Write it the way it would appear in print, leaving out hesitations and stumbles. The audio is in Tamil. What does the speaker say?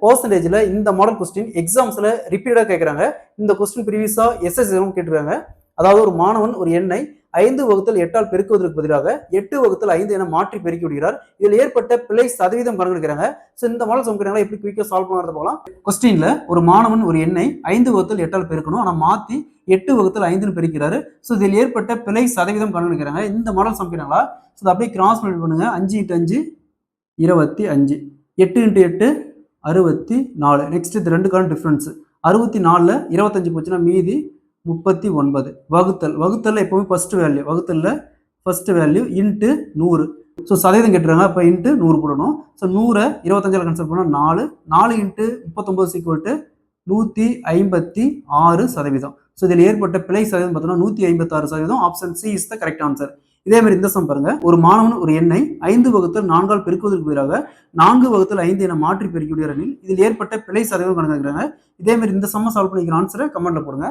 பெர்சன்டேஜ்ல இந்த மாடல் கொஸ்டின் எக்ஸாம்ஸ்ல ரிப்பீட்டடா கேட்கறாங்க. இந்த கொஸ்டின் ப்ரீவியஸா எஸ்எஸ்சி கேட்டிருக்காங்க. அதாவது ஒரு மாணவன் ஒரு எண்ணை 5/8ஆல் பெருக்குவதற்கு பதிலாக 8/5 என மாற்றி பெருக்கி விடுகிறார். இதில் ஏற்பட்ட பிழை சதவீதம் கணக்கெடுக்கிறாங்க. ஸோ இந்த மாடல் சம்கிறாங்க எப்படி குயிக்கா சால்வ் பண்ணுறது போகலாம். கொஸ்டின்ல ஒரு மாணவன் ஒரு எண்ணை 5/8ஆல் பெருக்கணும், ஆனால் மாற்றி 8/5 பெருக்கிறாரு. ஸோ இதில் ஏற்பட்ட பிழை சதவீதம் கணக்கெடுக்கிறாங்க. இந்த மாடல் சம்கிறாங்களா? ஸோ அப்படியே கிராஸ் மல்டிபிள் பண்ணுங்க. 5 × 5 25, 8 × 8 64. நெக்ஸ்ட் இது ரெண்டுக்கான டிஃபரன்ஸ் 64ல 25 போச்சுன்னா மீதி 39. வகுத்தல் எப்பவுமே ஃபர்ஸ்ட் வேல்யூ, வகுத்தல்ல ஃபர்ஸ்ட் வேல்யூ இன்ட்டு 100. ஸோ சதவீதம் கேட்டுறாங்க, அப்போ இன்ட்டு 100 போடணும். ஸோ 100 25ஆல் கன்சிடர் பண்ணால் 4 × 39 156%. ஸோ இதில் ஏற்பட்ட பிழை சதவீதம் பார்த்தோம்னா 156%. Option C is the correct answer. இதே மாதிரி இந்த சம் பாருங்க. ஒரு மாணவன் ஒரு எண்ணை 5/4ஆல் பெருக்குவதற்கு பதிலாக 4/5 என மாற்றி பெருக்கி விடுகிறார். இதில் ஏற்பட்ட பிழை சதவீதம் கணக்காக்குறாங்க. இதே மாதிரி இந்த சம்ம சால்வ் பண்ணிக்கிற ஆன்சரை கமெண்ட்ல போடுங்க.